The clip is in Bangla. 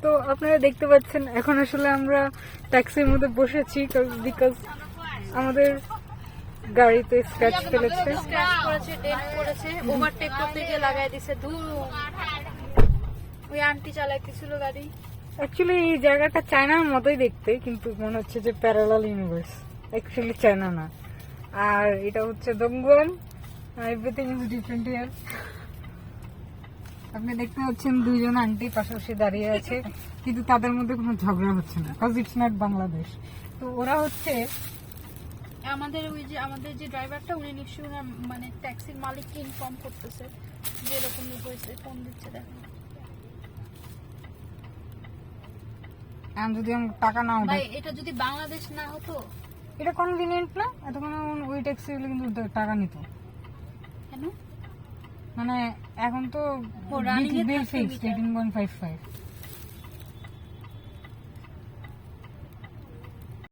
তো আপনারা দেখতে পাচ্ছেন এখন আসলে আমরা ট্যাক্সির মধ্যে বসেছি বিকজ আমাদের গাড়িতে স্ক্র্যাচ ফেলেছে। স্ক্র্যাচ করেছে, ডেন্ট করেছে, ওভারটেক করতে গিয়ে লাগাই দিছে ধুম। ওই আন্টি চালাইতেছিল গাড়ি। অ্যাকচুয়ালি এই জায়গাটা চায়নার মতোই দেখতে, কিন্তু মনে হচ্ছে যে প্যারালাল ইউনিভার্স, অ্যাকচুয়ালি চায়না না। আর এটা হচ্ছে দমগুয়ান, এভরিথিং ইজ ডিফারেন্ট হিয়ার। আপনি দেখতে পাচ্ছেন দুইজন আন্টি পাশাপাশি দাঁড়িয়ে আছে, কিন্তু তাদের মধ্যে কোনো ঝগড়া হচ্ছে না, বিকজ ইটস নট বাংলাদেশ। তো ওরা হচ্ছে আমাদের যে ড্রাইভারটা, উনি নিশ্চয়ই ওনার মানে ট্যাক্সির মালিককে ইনফর্ম করতেছে যে এরকম হয়েছে, ফোন দিচ্ছে। দেখেন যদি আমি টাকা না ভাই, উঠাই, এটা যদি বাংলাদেশ না হতো। এটা কনভিনিয়েন্ট না? এতক্ষণ ওই ট্যাক্সি গুলো কিন্তু টাকা নিত কেন? মানে এখন তো running এ বিল থাকতো ফিক্সড মিটার। 18.55।